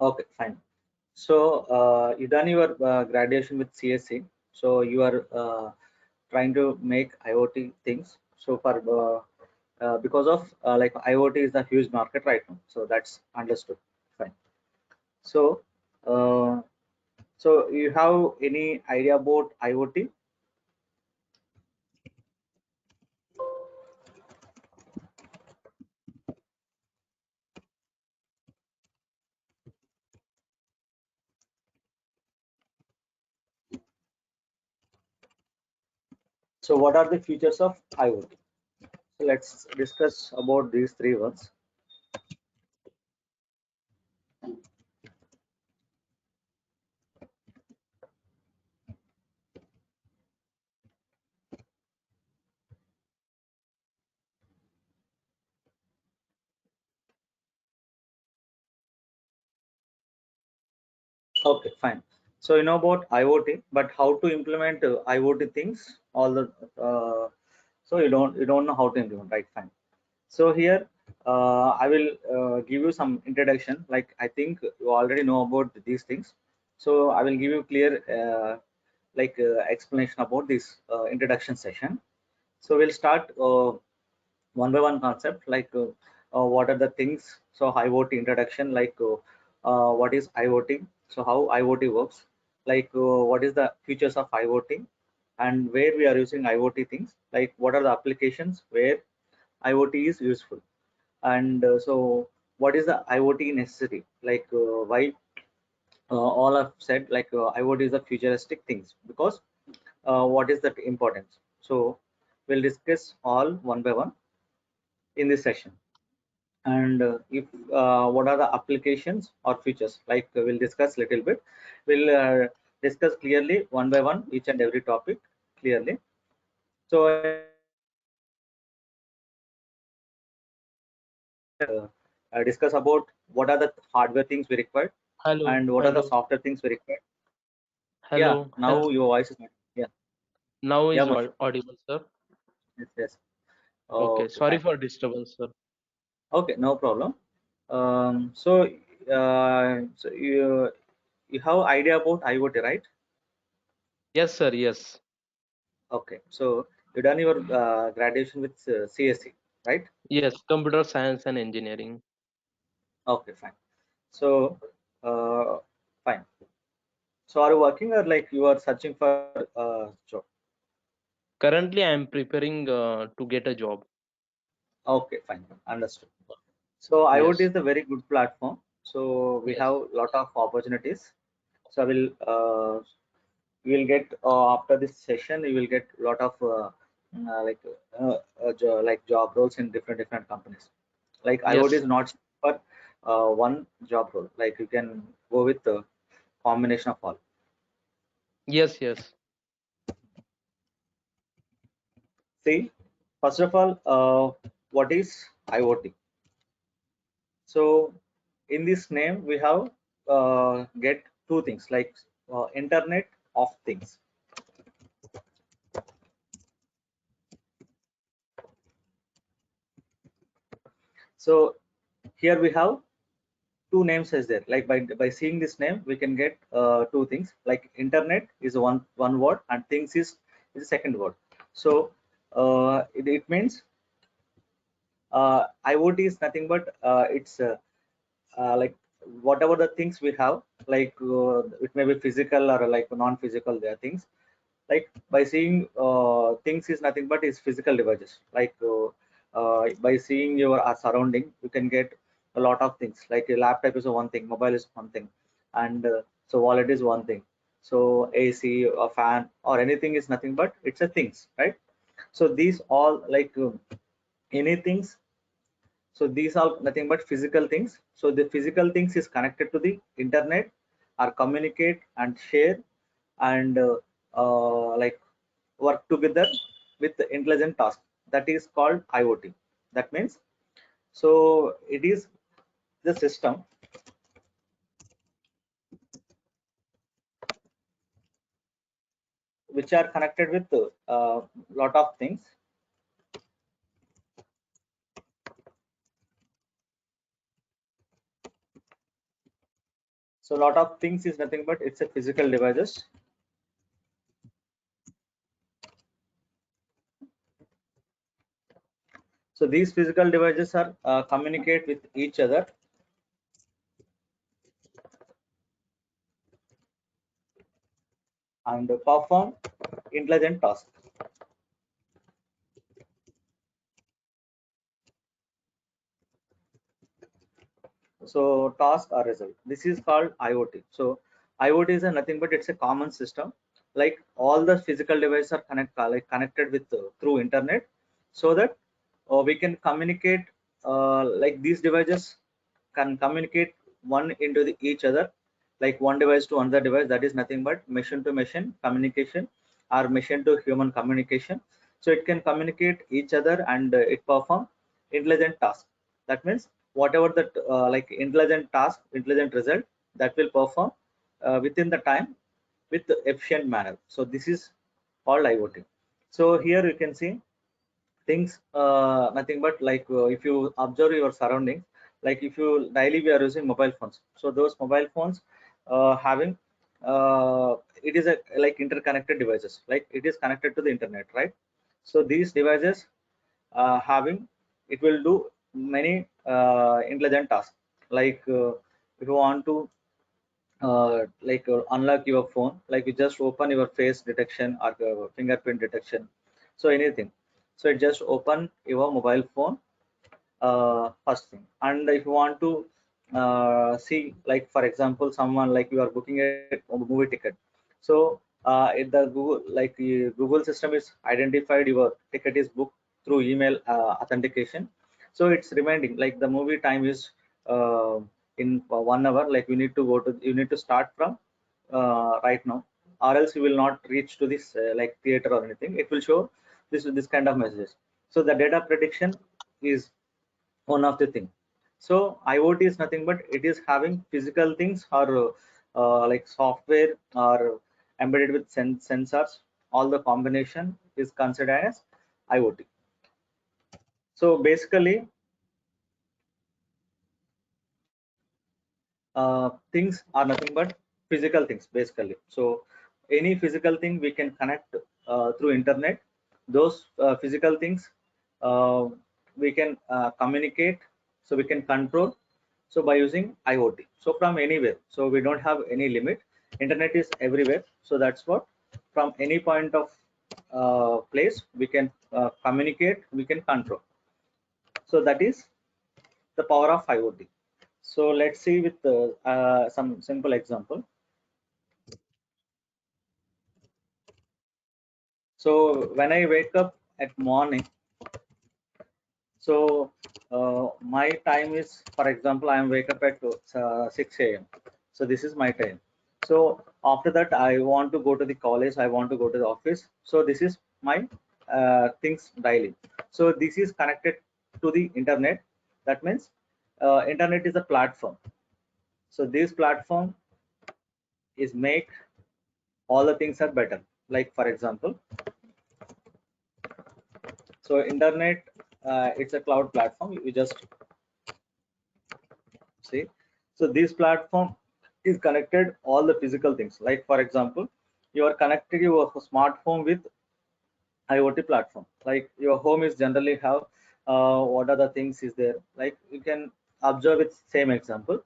Okay, fine. So you done your graduation with CSC. So you are trying to make IoT things. So for because of like IoT is a huge market right now. So that's understood. Fine. So uh, so you have any idea about IoT? So what are the features of IoT? So let's discuss about these three ones. Okay, fine. So you know about IoT, but how to implement IoT things? All the so you don't know how to implement, right? Fine. So here I will give you some introduction. Like I think you already know about these things. So I will give you clear explanation about this introduction session. So we'll start one by one concept what are the things. So IoT introduction, what is IoT, so how IoT works, what is the features of IoT, and where we are using IoT things, like what are the applications where IoT is useful, and so what is the IoT necessary, why all I've said, IoT is a futuristic things, because what is the importance. So we'll discuss all one by one in this session. And if what are the applications or features, we'll discuss little bit. We'll discuss clearly one by one each and every topic clearly. So discuss about what are the hardware things we require Hello, and what are the hello, software things we require. Yeah, hello, now hello. your voice is not. Yeah, Now yeah, is Mush. audible, sir. Yes, yes. Okay, Okay, sorry fine. for disturbance, sir. Okay, no problem. So you have idea about IoT, right? Yes, sir. Yes, Okay, so you done your graduation with CSC, right? yes. Computer science and engineering. Okay, fine. So, uh, fine. So, are you working or like you are searching for job? Currently, I am preparing to get a job. Okay, fine, understood. So, IoT Yes, is a very good platform. So, we yes, have lot of opportunities. So, I will you will get after this session, you will get lot of like job roles in different companies. Like IoT yes, is not for one job role. Like you can go with the combination of all. yes, yes. See, first of all, what is IoT? So in this name, we have get two things, like Internet of Things. So here we have two names as there. Like by seeing this name, we can get two things. Like Internet is one word, and things is the second word. So it means IoT is nothing but it's like whatever the things we have, it may be physical or like non-physical. There are things like by seeing things is nothing but is physical devices. By seeing your surrounding, you can get a lot of things. Like a laptop is one thing, mobile is one thing, and so wallet is one thing. So AC, a fan, or anything is nothing but it's a things, right? So these all anything. So these are nothing but physical things. So the physical things is connected to the internet, or communicate and share, and like work together with the intelligent task. That is called IoT. That means, so it is the system which are connected with lot of things. So lot of things is nothing but it's a physical devices. So these physical devices are communicate with each other and perform intelligent tasks. So task or result. This is called IoT. So IoT is a nothing but it's a common system. Like all the physical devices are connected with through internet, so that we can communicate. Like these devices can communicate one into each other, like one device to another device. That is nothing but machine to machine communication or machine to human communication. So it can communicate each other and it perform intelligent task. That means whatever that like intelligent task, intelligent result that will perform within the time with the efficient manner. So this is called IoT. So here you can see things nothing but like if you observe your surroundings, like if you daily we are using mobile phones, so those mobile phones having it is a like interconnected devices, like it is connected to the internet, right? So these devices having it will do many intelligent tasks, like if you want to unlock your phone, like you just open your face detection or fingerprint detection, so anything. So it just open your mobile phone first thing. And if you want to see, like for example someone, like you are booking a movie ticket, so the Google, like Google system is identified your ticket is booked through email authentication. So it's reminding like the movie time is uh, in 1 hour, like you need to start from right now, or else you will not reach to this like theater or anything. It will show this kind of messages. So the data prediction is one of the thing. So IoT is nothing but it is having physical things or like software or embedded with sensors. All the combination is considered as IoT. So basically, things are nothing but physical things basically. So any physical thing we can connect through internet. Those physical things uh, we can communicate, so we can control, so by using IoT, so from anywhere. So we don't have any limit. Internet is everywhere, so that's what, from any point of place we can communicate, we can control. So that is the power of IoT. So let's see with some simple example. So when I wake up at morning, so my time is, for example, I am wake up at 6 a.m. So this is my time. So after that, I want to go to the college. I want to go to the office. So this is my things daily. So this is connected to the internet. That means internet is a platform. So this platform is make all the things are better. Like for example, so internet, it's a cloud platform. You just see. So this platform is connected all the physical things. Like for example, you are connected your smartphone with IoT platform. Like your home is generally have what are the things is there. Like you can observe it same example.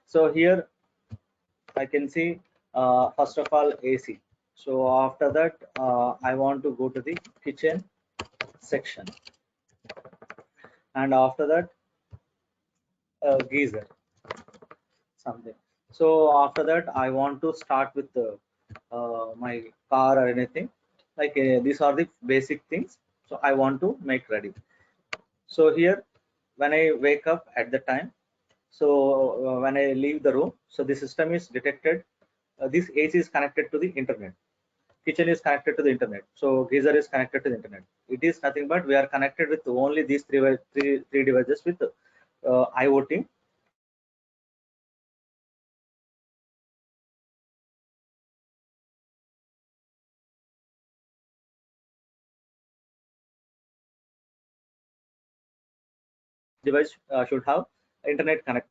So here I can see first of all AC. So after that, I want to go to the kitchen section, and after that, geyser something. So after that, I want to start with my car or anything. Like these are the basic things. So I want to make ready. So here, when I wake up at the time, so when I leave the room, so the system is detected. This AC is connected to the internet. Kitchen is connected to the internet. So geyser is connected to the internet. It is nothing but we are connected with only these three devices with IoT. Device should have internet connect.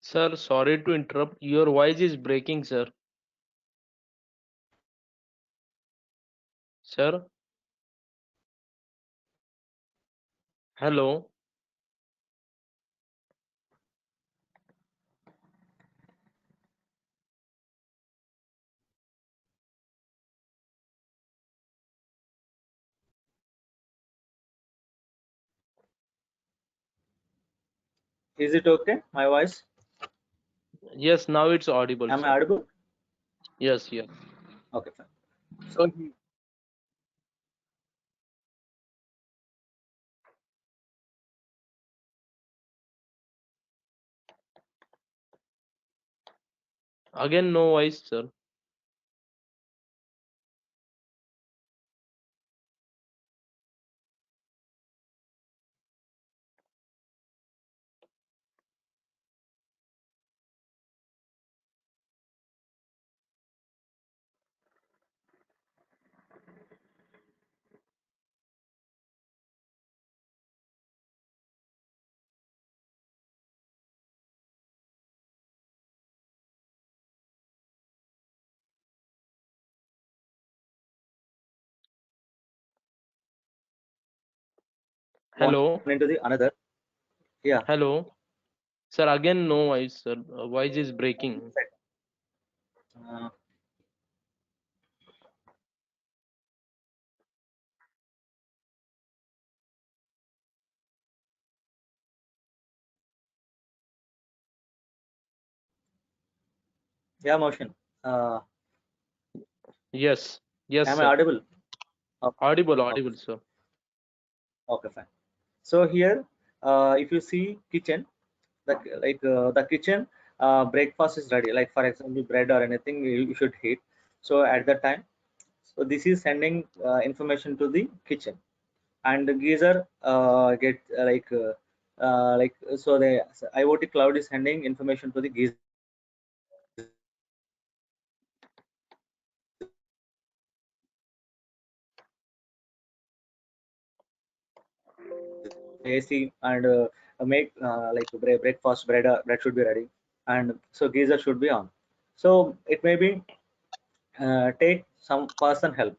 Sir, sorry to interrupt. Your voice is breaking, sir. Sir, hello. Is it okay? My voice? Yes, now it's audible, Am I sir. audible? Yes, yes. Okay, fine. So Again, no voice, sir. one Hello. into the another. Yeah. Hello. Sir, again, no voice, sir. Voice is breaking. Uh, yeah, motion. Uh, Yes. Yes, am I sir. audible? Okay. Audible, Okay. audible, sir. Okay, fine. So here, if you see kitchen, the kitchen breakfast is ready. Like for example, bread or anything you should heat. So at that time, so this is sending information to the kitchen, and the geyser get so the IoT cloud is sending information to the geyser. AC and make breakfast bread should be ready, and so geyser should be on. So it may be take some person help.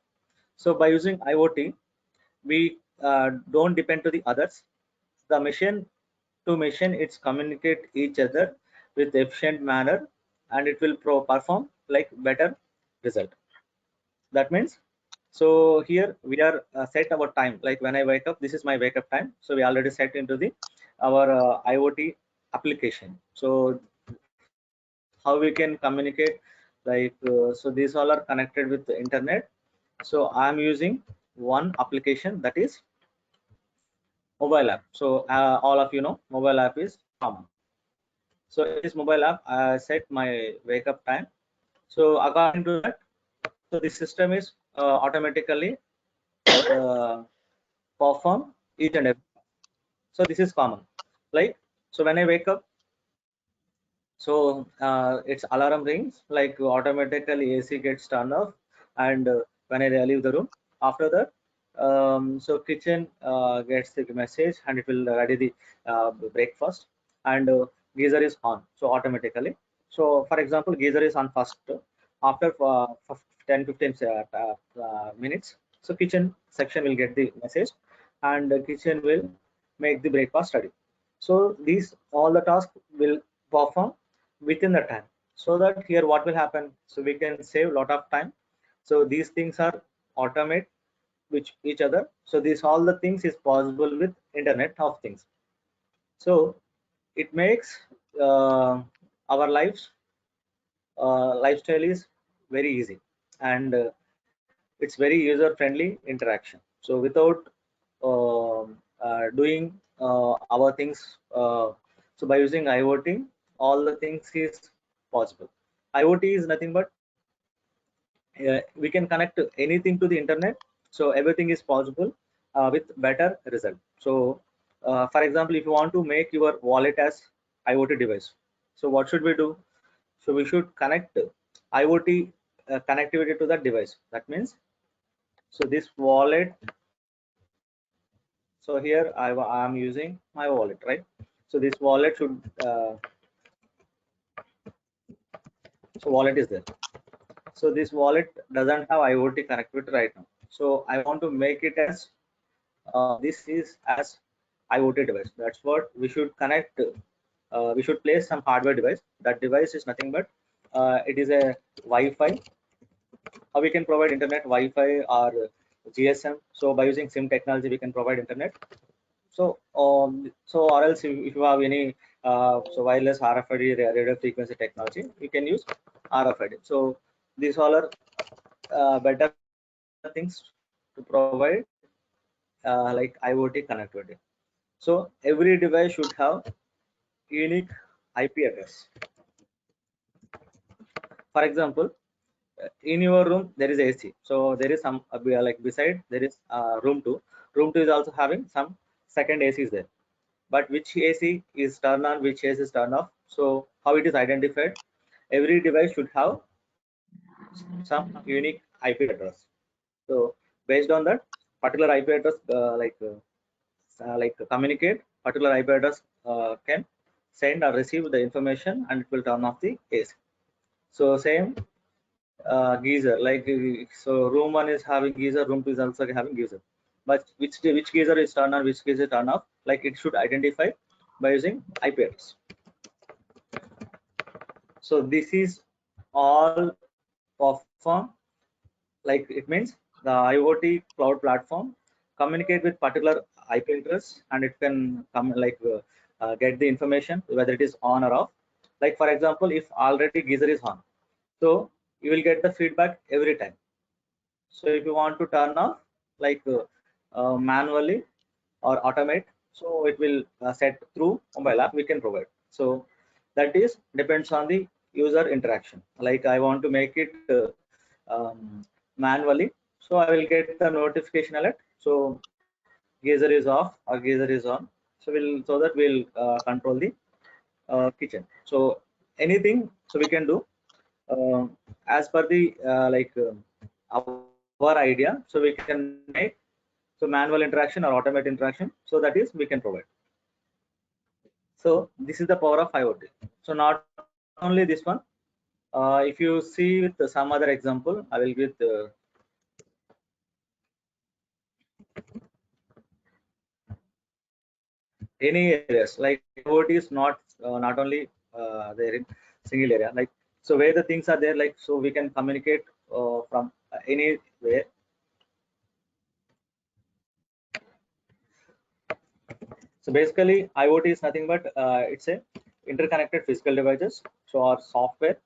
So by using IoT, we don't depend to the others. The machine to machine it's communicate each other with efficient manner, and it will perform like better result. That means, so here we are set our time. Like when I wake up, this is my wake up time. So we already set into the our IoT application. So how we can communicate, so these all are connected with the internet. So I am using one application, that is mobile app. So all of you know mobile app is common. So in this mobile app I set my wake up time. So according to that, so the system is automatically uh, perform each and every. So this is common. Like, so when I wake up, so its alarm rings, like automatically AC gets turned off, and when I leave the room, after that, so kitchen gets the message, and it will ready the breakfast, and geyser is on, so automatically. So for example, geyser is on first, after 10-15 minutes, so kitchen section will get the message, and the kitchen will make the breakfast ready. So these all the tasks will perform within the time. So that here what will happen, so we can save a lot of time. So these things are automate which each other. So this all the things is possible with internet of things. So it makes our lives lifestyle is very easy, and it's very user friendly interaction. So without doing our things, so by using IoT, all the things is possible. IoT is nothing but we can connect anything to the internet, so everything is possible with better result. So for example, if you want to make your wallet as IoT device, so what should we do? So we should connect IoT connectivity to that device. That means, so this wallet, so here I am using my wallet, right? So this wallet should So wallet is there. So this wallet doesn't have IoT connectivity right now. So I want to make it as this is as IoT device. That's what we should connect. We should place some hardware device. That device is nothing but it is a Wi-Fi. How we can provide internet, Wi-Fi or GSM. So by using SIM technology, we can provide internet. So or else if you have any so wireless RFID radio frequency technology, you can use RFID. So these all are better things to provide like IoT connectivity. So every device should have unique IP address. For example, in your room there is AC, so there is some like beside there is room 2. Room 2 is also having some second AC is there, but which AC is turned on, which AC is turned off. So how it is identified? Every device should have some unique IP address. So based on that particular IP address, like communicate, particular IP address can send or receive the information and it will turn off the AC. So same geyser, like so room 1 is having geyser, room 2 is also having geyser, but which geyser is turned on, which geyser turn off, like it should identify by using IP address. So this is all perform, like it means the IoT cloud platform communicate with particular IP address and it can come like get the information whether it is on or off. Like for example, if already geyser is on, so you will get the feedback every time. So if you want to turn off, like manually or automate, so it will set through mobile app we can provide. So that is depends on the user interaction. Like I want to make it manually, so I will get the notification alert. So geyser is off or geyser is on. So that we'll control the kitchen. So anything so we can do uh, as per the our idea. So we can make so manual interaction or automate interaction. So that is we can provide. So this is the power of IoT. So not only this one. If you see with some other example, I will give any areas like IoT is not only there in single area. Like so where the things are there, like so we can communicate from anywhere. So basically, IoT is nothing but it's a interconnected physical devices. So our software.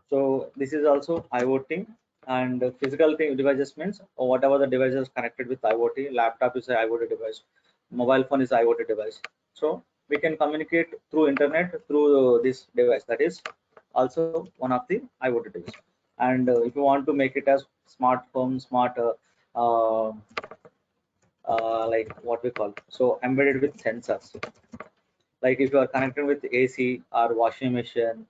So this is also IoT and physical thing devices means whatever the devices connected with IoT. Laptop is an IoT device, mobile phone is IoT device. So we can communicate through internet through this device. That is also one of the IoT device. And if you want to make it as smart home, smart uh, like what we call so embedded with sensors, like if you are connected with AC or washing machine,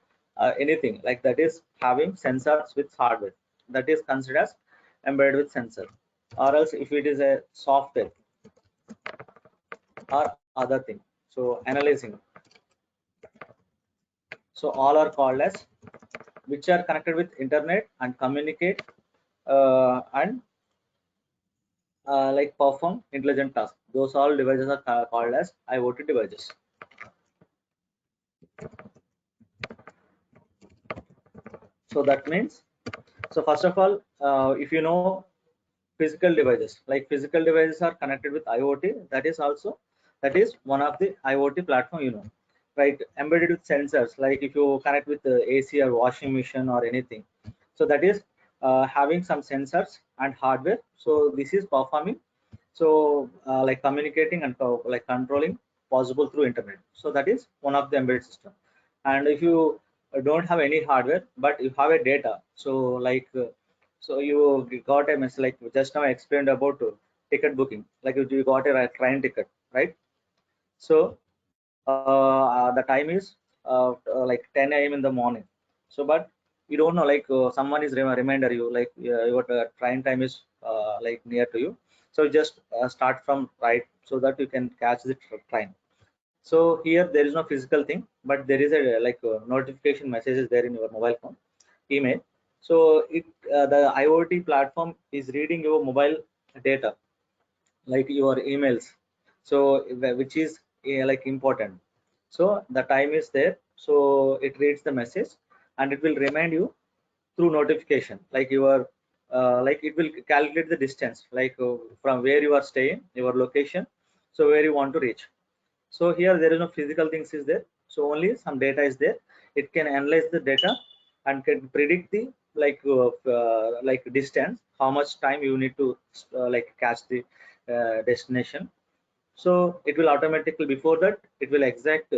anything like that is having sensors with hardware, that is considered as embedded with sensor. Or else if it is a software or other thing, so analyzing, so all are called as which are connected with internet and communicate and like perform intelligent tasks. Those all devices are called as IoT devices. So that means, so first of all, if you know physical devices, like physical devices are connected with IoT, that is also that is one of the IoT platform, you know, right? Embedded with sensors, like if you connect with the AC or washing machine or anything, so that is having some sensors and hardware. So this is performing, so like communicating and like controlling possible through internet. So that is one of the embedded system. And if you don't have any hardware but you have a data, so like so you got a message, like just now I explained about ticket booking, like you got a train ticket, right? So the time is like 10 a.m. in the morning. So but you don't know, like someone is reminder you, like your train time is like near to you, so just start from right so that you can catch the train. So here there is no physical thing, but there is a like notification messages there in your mobile phone, email. So it the IoT platform is reading your mobile data, like your emails. So which is like important. So the time is there. So it reads the message and it will remind you through notification, like your like it will calculate the distance, like from where you are staying, your location, so where you want to reach. So here there is no physical things is there, so only some data is there. It can analyze the data and can predict the like distance, how much time you need to like catch the destination. So it will automatically, before that it will exact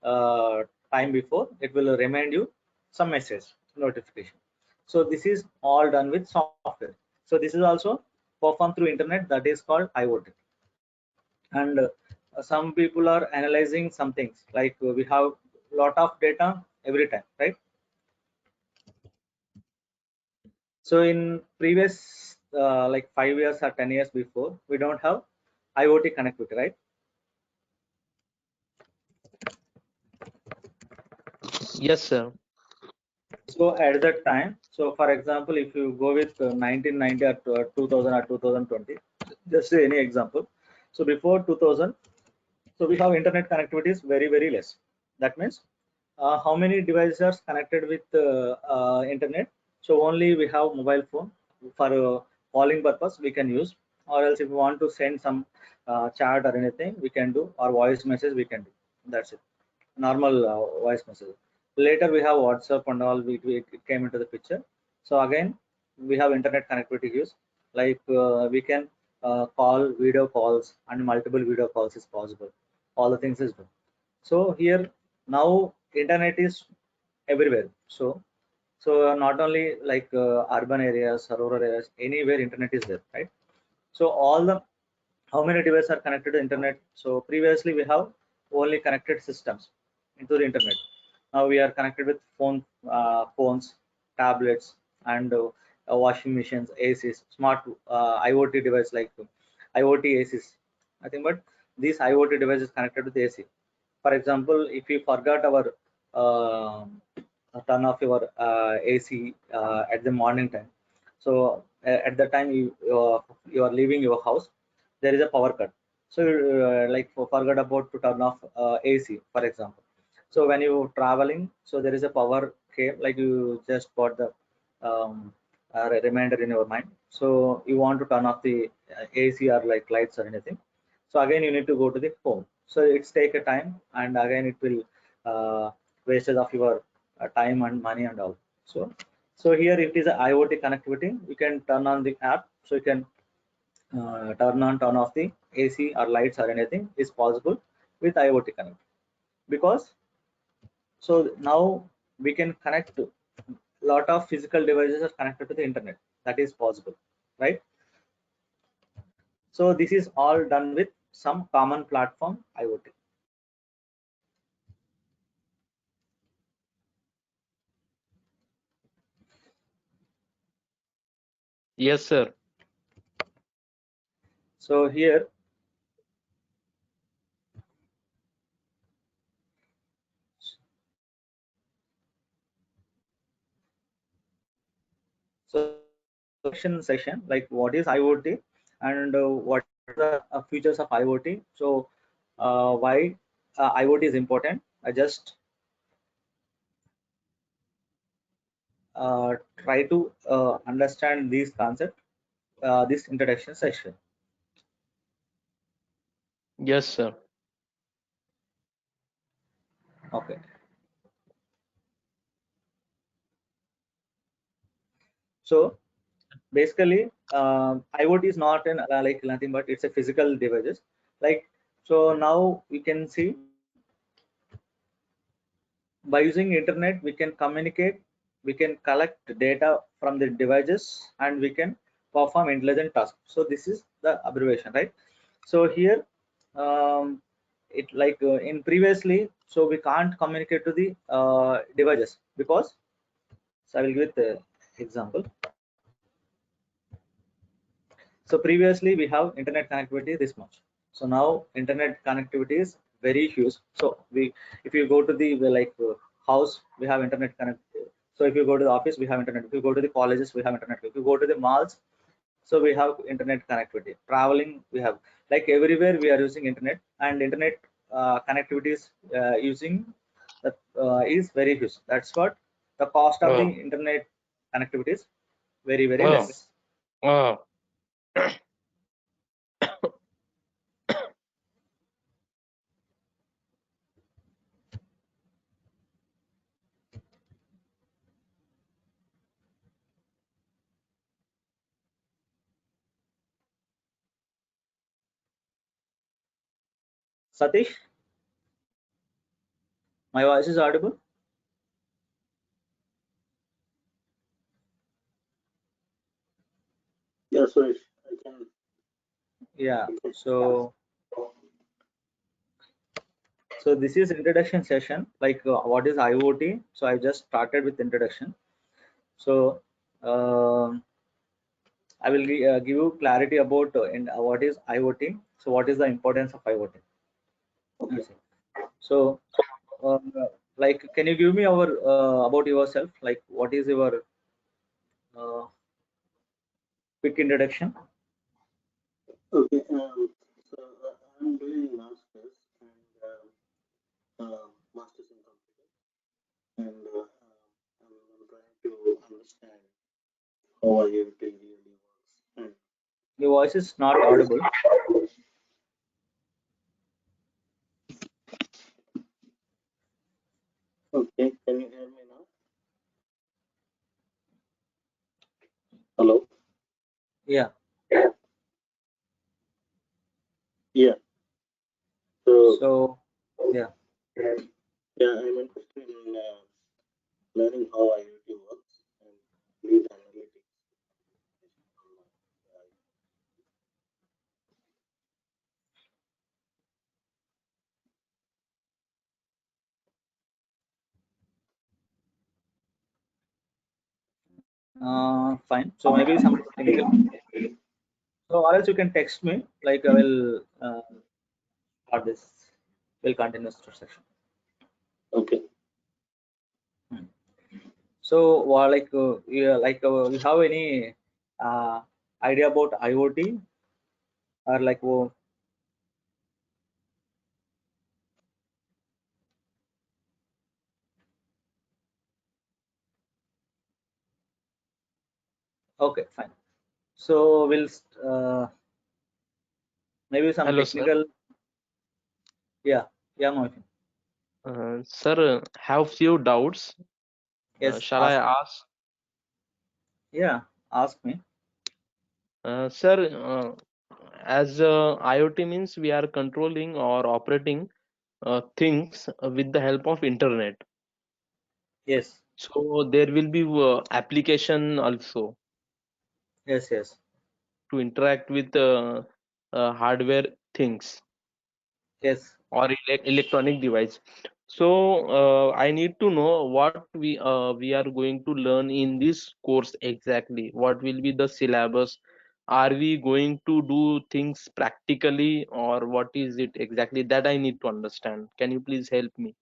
uh, time before, it will remind you some message notification. So this is all done with software. So this is also performed through internet, that is called IoT. And some people are analyzing some things, like we have lot of data every time, right? So in previous like 5 years or 10 years before, we don't have IoT connectivity, right? Yes, sir. So at that time, so for example, if you go with 1990 or 2000 or 2020, just say any example. So before 2000, so we have internet connectivity is very less. That means how many devices are connected with internet? So only we have mobile phone for calling purpose we can use, or else if you want to send some chat or anything we can do, or voice message we can do. That's it, normal voice message. Later we have WhatsApp and all, it came into the picture. So again we have internet connectivity use, like we can call video calls, and multiple video calls is possible. All the things is done. So here now internet is everywhere. So not only like urban areas or rural areas, anywhere internet is there, right? So all the, how many devices are connected to internet? So previously we have only connected systems into the internet. Now we are connected with phones, tablets, and washing machines, ACs, smart IoT device like IoT ACs. Nothing but these IoT devices connected with AC. For example, if you forgot our turn off your AC at the morning time, so at the time you are leaving your house, there is a power cut. So like forgot about to turn off AC, for example. So when you traveling, so there is a power came, like you just got the reminder in your mind. So you want to turn off the AC or like lights or anything. So again you need to go to the home. So it's take a time, and again it will wastage of your time and money and all. So here it is a IoT connectivity. You can turn on the app, so you can turn on turn off the AC or lights or anything is possible with IoT connect. Because so now we can connect to lot of physical devices are connected to the internet, that is possible, right? So this is all done with some common platform IoT. Yes, sir. So here, so section like what is IoT, and what are the features of IoT. So why IoT is important. I just try to understand these concepts, this introduction section. Yes, sir. Okay. So basically, IoT is not an like nothing but it's a physical devices. Like, so now we can see, by using internet we can communicate, we can collect data from the devices, and we can perform intelligent tasks. So this is the abbreviation, right? So here it like in previously, so we can't communicate to the devices, because So I will give the example. So previously we have internet connectivity this much. So now internet connectivity is very huge. So if you go to the house, we have internet connectivity. So if you go to the office, we have internet. If you go to the colleges, we have internet. If you go to the malls, so we have internet connectivity. Traveling, we have, like, everywhere we are using internet, and internet connectivity is using that is very huge. That's what the cost of the Oh, internet connectivity is very oh, less. oh. Satish, my voice is audible? Yeah, Suresh, I can. Yeah. So this is introduction session, like what is IoT. So I just started with introduction. So um I will give you clarity about what is IoT. So what is the importance of IoT? Okay. Yes. So uh, like, can you give me about yourself? Like, what is your uh, quick introduction? Okay. So I'm doing masters and masters in computer, and I'm trying to understand how IoT really works. And Your voice is not audible. okay, can you hear me now? Hello. Yeah. Yeah. So So yeah. yeah, I'm interested in learning how IoT works and lead analytics. Fine. So maybe some technical. So or else you can text me. Like, I will start this. We'll continue this section. Okay. Hmm. So, yeah, you have any uh, idea about IoT, or like, oh, okay, fine. So uh, maybe some Hello, sir. technical. Yeah, yeah, Mohit. Sir, have few doubts. Yes, Shall I ask. ask? Yeah, ask me. Sir, as IoT means we are controlling or operating things with the help of internet. Yes, So there will be application also yes, yes, to interact with hardware things yes. or electronic device. So I need to know what we are going to learn in this course exactly. What will be the syllabus? Are we going to do things practically, or what is it exactly that I need to understand? Can you please help me?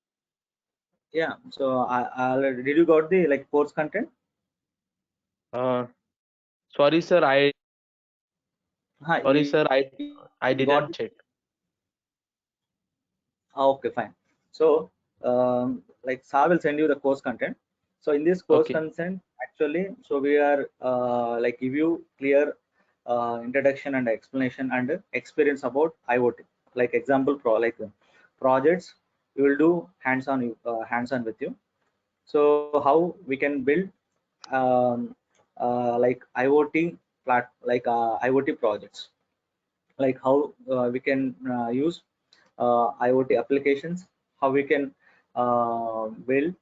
Yeah. So I already, did you got the like course content? uh, sorry sir, I Huh, sorry you, sir, I you got didn't it? check. Okay, fine. So, like, Sa will send you the course content. So in this course Okay. content, actually, so we are like give you clear introduction and explanation and experience about IoT. Like example projects, we will do hands-on with you. So how we can build um, like IoT IoT projects, like how we can use IoT applications, how we can build.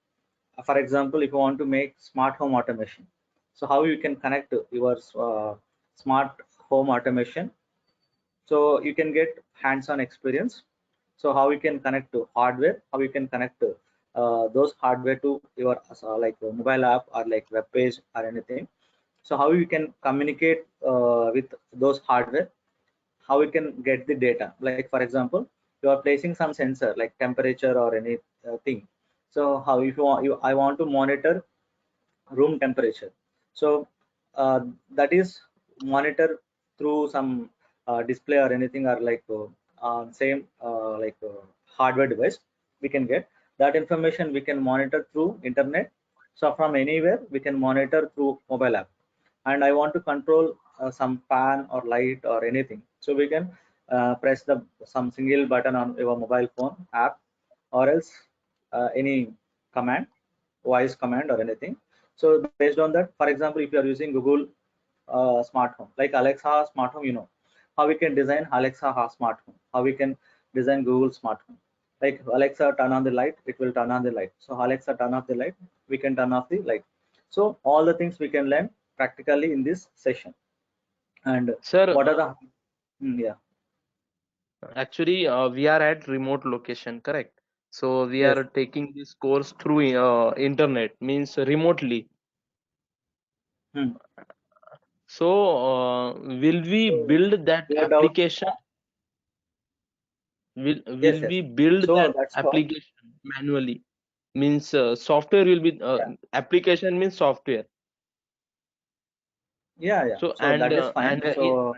For example, if you want to make smart home automation, so how you can connect your smart home automation, so you can get hands-on experience. So how you can connect to hardware, how you can connect to those hardware to your like mobile app or like web page or anything. So how you can communicate with those hardware, how we can get the data. Like for example, you are placing some sensor like temperature or any thing. So how, if you want, I want to monitor room temperature. So uh, that is monitor through some display or anything, or like same like hardware device we can get that information. We can monitor through internet. So from anywhere we can monitor through mobile app. And I want to control some fan or light or anything. So we can press the some single button on your mobile phone app, or else any command, voice command or anything. So based on that, for example, if you are using Google smart home, like Alexa smart home, how we can design Alexa smart home, how we can design Google smart home. Like Alexa turn on the light, it will turn on the light. So Alexa turn off the light, we can turn off the light. So all the things we can learn practically in this session. And Sir, what are the yeah, actually, we are at remote location, correct? So we yes. are taking this course through internet, means remotely. Hmm. So will we So build that your doubt, application? yes, Will yes. we build So that that's what, application manually? Means software will be yeah, application means software. yeah, yeah. So So that is fine. So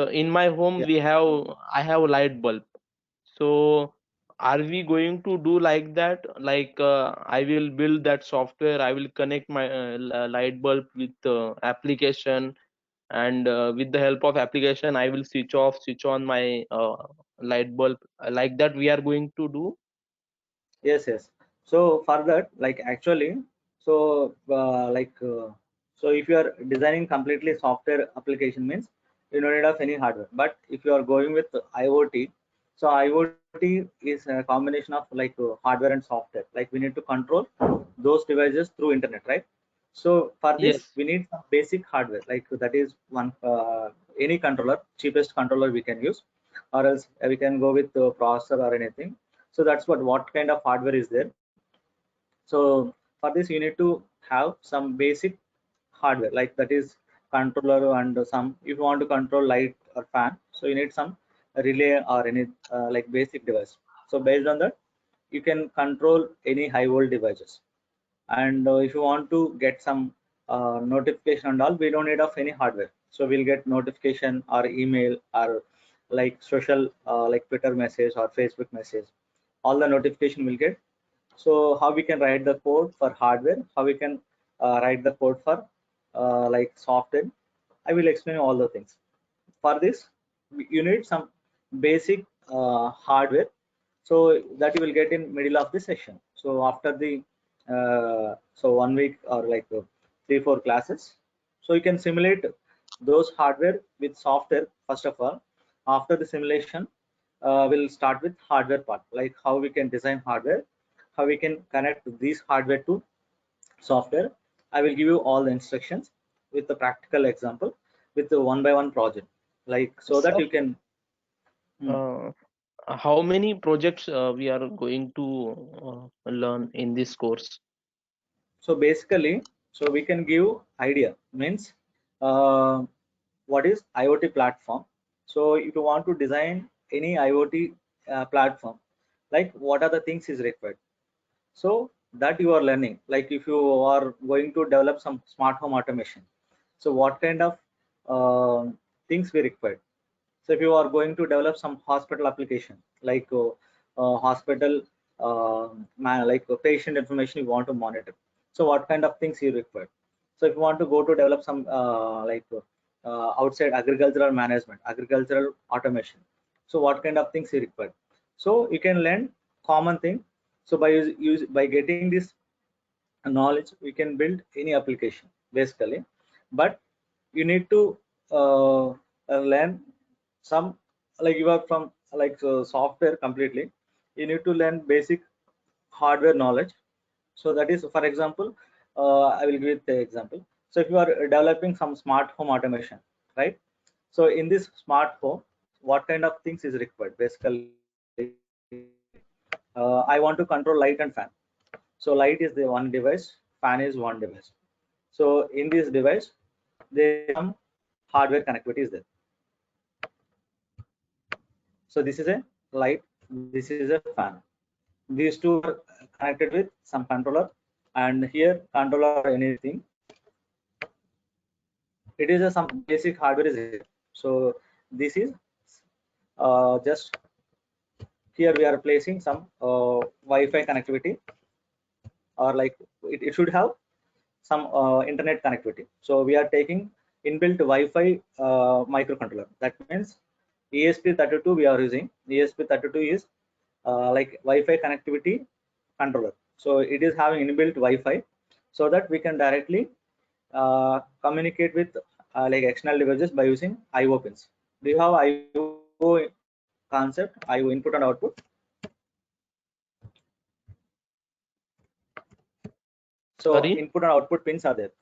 in my home yeah, I have a light bulb. So are we going to do like that? Like I will build that software. I will connect my light bulb with application, and with the help of application, I will switch off, switch on my light bulb. Like that, we are going to do. yes, yes. So for that, like actually, so so if you are designing completely software application, means you don't need of any hardware. But if you are going with IoT, so IoT is a combination of like hardware and software. Like we need to control those devices through internet, right? So for this, Yes. we need some basic hardware. Like that is one any controller, cheapest controller we can use, or else we can go with processor or anything. So that's what kind of hardware is there. So for this you need to have some basic hardware, like that is controller, and some, if you want to control light or fan, so you need some relay or any like basic device. So based on that, you can control any high volt devices. And if you want to get some notification and all, we don't need of any hardware. So we'll get notification or email or like social like Twitter message or Facebook message, all the notification will get. So how we can write the code for hardware, how we can write the code for like software, I will explain all the things. For this, you need some basic hardware, so that you will get in middle of the session. So after the so 1 week or like 3 4 classes, so you can simulate those hardware with software first of all. After the simulation, we'll start with hardware part, like how we can design hardware, how we can connect these hardware to software. I will give you all the instructions with the practical example, with the one by one project, like so that Sir, you can. Hmm. uh, how many projects we are going to learn in this course? So basically, so we can give idea, means uh, what is IoT platform. So if you want to design any IoT platform, like what are the things is required, so that you are learning. Like if you are going to develop some smart home automation, so what kind of things we require. So if you are going to develop some hospital application, like hospital like patient information you want to monitor, so what kind of things you require. So if you want to go to develop some outside agricultural management, agricultural automation, so what kind of things you require. So you can learn common thing. So by getting this knowledge, we can build any application basically. But you need to learn some, like you are from like software completely, you need to learn basic hardware knowledge. So that is, for example, I will give the example. So if you are developing some smart home automation, right? So in this smart home, what kind of things is required basically, like I want to control light and fan. So light is the one device, fan is one device. So in this device, there is some hardware connectivity is there. So this is a light, this is a fan. These two are connected with some controller, and here controller or anything. It is a some basic hardware is here. So this is just here we are placing some Wi-Fi connectivity, or like it should have some internet connectivity. So we are taking inbuilt Wi-Fi microcontroller. That means ESP32 we are using. ESP32 is like Wi-Fi connectivity controller. So it is having inbuilt Wi-Fi, so that we can directly communicate with like external devices by using I/O pins. Do you have I/O concept? I/O input and output. So Sorry, input and output pins are there.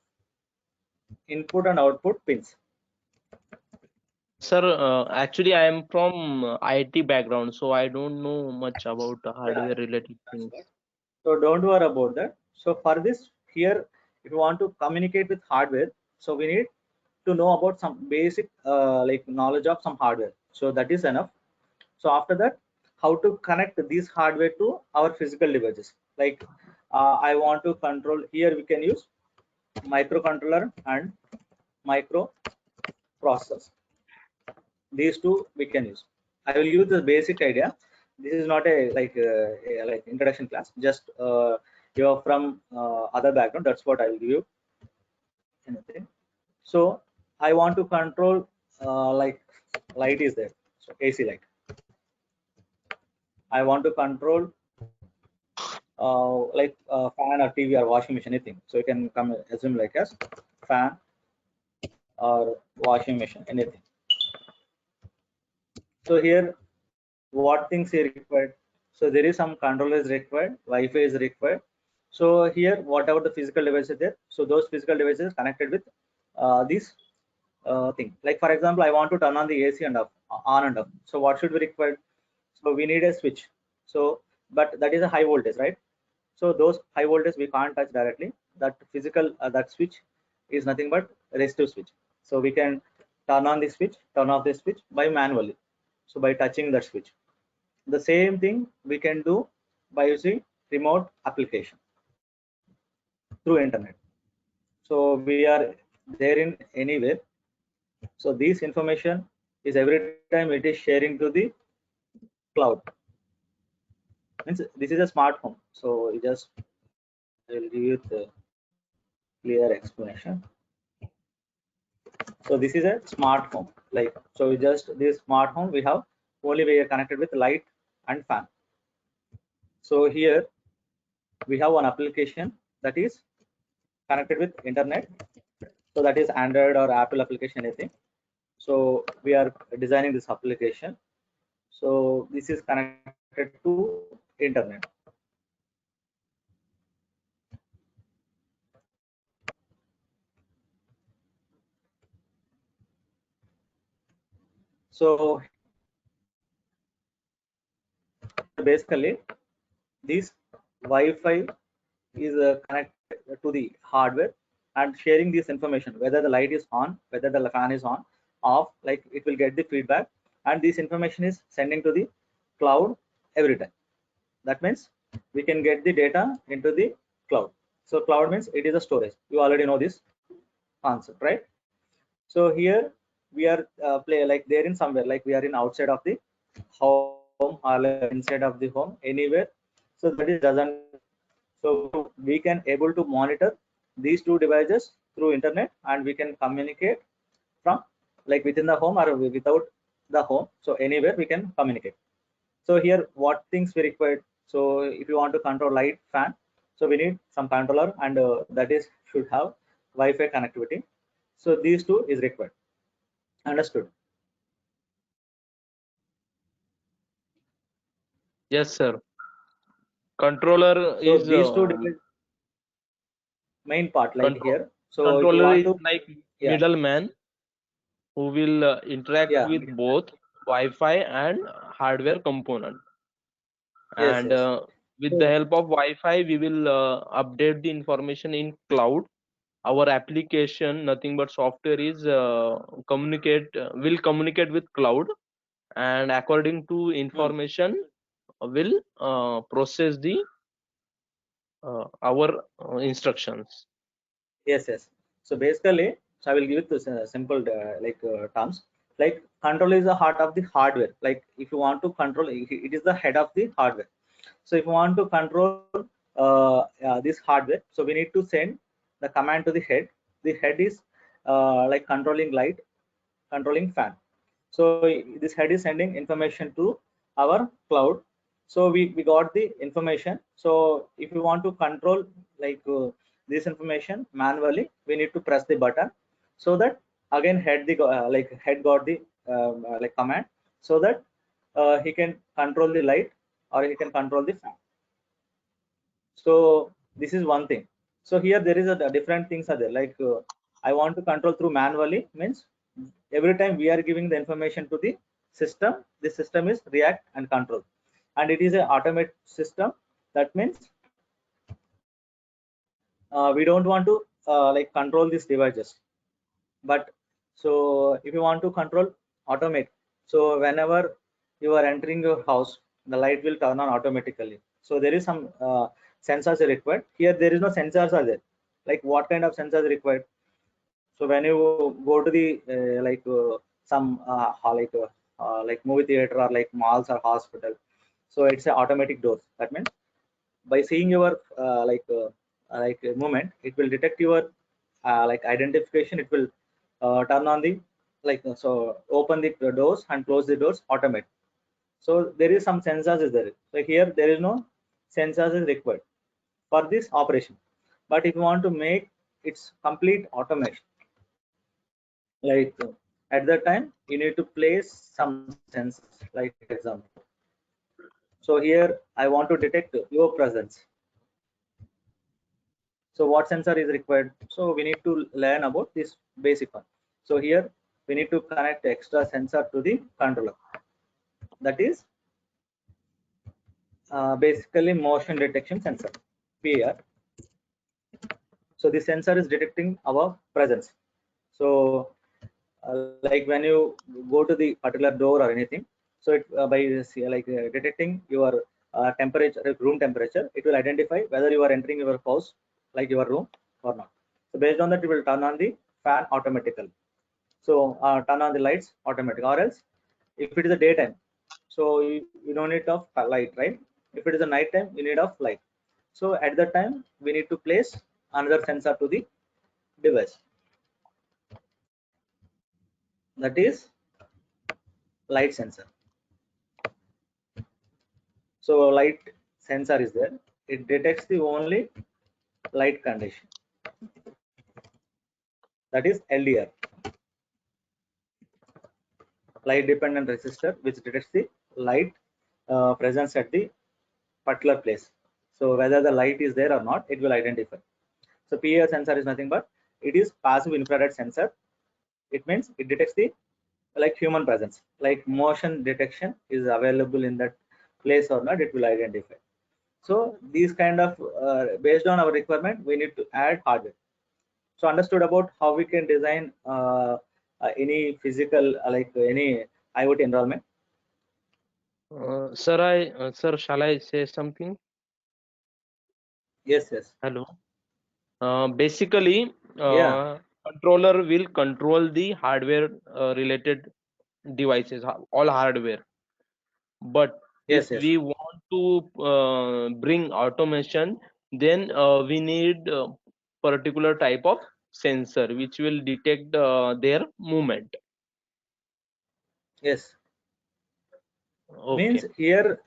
Input and output pins. sir. Actually, I am from IT background, so I don't know much about the Yeah. hardware related things. So don't worry about that. So for this here, if you want to communicate with hardware, so we need to know about some basic like knowledge of some hardware. So that is enough. So after that, how to connect this hardware to our physical devices. Like I want to control, here we can use microcontroller and microprocessors. These two we can use. I will use the basic idea. This is not a like introduction class. Just you are from other background. That's what I will give you. Anything. So I want to control like light is there. So AC light. I want to control like fan or TV or washing machine, anything. So you can come assume like as fan or washing machine, anything. So here, what things are required? So there is some controller is required, Wi-Fi is required. So here, whatever the physical device is there, so those physical devices connected with this thing. Like for example, I want to turn on the AC and off, on and off. So what should be required? So we need a switch. So, but that is a high voltage, right? So those high voltage we can't touch directly. That physical that switch is nothing but resistive switch. So we can turn on the switch, turn off the switch by manually. So by touching that switch. The same thing we can do by using remote application through internet. So we are there in anywhere. So this information is every time it is sharing to the cloud. Means this is a smart home. So you just I will give you the clear explanation. So this is a smart home. Like so, just this smart home we have only we are connected with light and fan. So here we have one application that is connected with internet. So that is Android or Apple application, anything. So we are designing this application. So this is connected to internet. So basically this Wi-Fi is connected to the hardware and sharing this information, whether the light is on, whether the fan is on, off, like it will get the feedback, and this information is sending to the cloud every time. That means we can get the data into the cloud. So cloud means it is a storage. You already know this concept, right? So here we are play like there in somewhere, like we are in outside of the home or like inside of the home, anywhere. So that is doesn't. So we can able to monitor these two devices through internet, and we can communicate from like within the home or without the home. So anywhere we can communicate. So here what things we required. So if you want to control light, fan, so we need some controller, and that is should have Wi-Fi connectivity. So these two is required. Understood? Yes, sir. Controller So is these two devices main part like control here. So if you controller want is to, like yeah, middleman who will interact yeah, with both Wi-Fi and hardware component. Yes, And yes. with the So, help of Wi-Fi, we will update the information in cloud. Our application, nothing but software, is will communicate with cloud, and according to hmm, information will process the our instructions. yes, yes. So basically, so I will give it to simple terms. Like control is the heart of the hardware. Like if you want to control, it is the head of the hardware. So if you want to control this hardware, so we need to send the command to the head. The head is like controlling light, controlling fan. So this head is sending information to our cloud. So we got the information. So if you want to control like this information manually, we need to press the button, so that again head got the like command, so that he can control the light or he can control the fan. So this is one thing. So here there is a different things are there, like I want to control through manually means every time we are giving the information to the system is react and control, and it is an automate system. That means we don't want to like control these devices. But so if you want to control automate, so whenever you are entering your house, the light will turn on automatically. So there is some sensors are required. Here there is no sensors are there. Like what kind of sensors required? So when you go to the some like movie theater or like malls or hospital, so it's an automatic door. That means by seeing your movement, it will detect your like identification. It will turn on the so open the doors and close the doors automate. So there is some sensors is there. So here there is no sensors is required for this operation. But if you want to make its complete automation, like at that time you need to place some sensors. Like example, so here I want to detect your presence. So what sensor is required? So we need to learn about this basic one. So here we need to connect extra sensor to the controller. That is basically motion detection sensor, PAR. So the sensor is detecting our presence. So like when you go to the particular door or anything, so it by detecting your temperature, room temperature, it will identify whether you are entering your house, like your room or not. So based on that, it will turn on the fan automatically. So turn on the lights automatic, or else if it is a daytime, so you don't need of light, right? If it is a night time, you need of light. So at that time we need to place another sensor to the device. That is light sensor. So light sensor is there. It detects the only light condition. That is LDR, light dependent resistor, which detects the light presence at the particular place. So whether the light is there or not, it will identify. So PAR sensor is nothing but it is passive infrared sensor. It means it detects the like human presence, like motion detection is available in that place or not, it will identify. So these kind of based on our requirement, we need to add hardware. So understood about how we can design any physical any IoT environment. Sir, shall I say something? Yes, yes, Hello. Basically, yeah, controller will control the hardware related devices, all hardware. But if yes, yes, we want to bring automation, then we need particular type of sensor which will detect their movement. yes. Okay. Means here,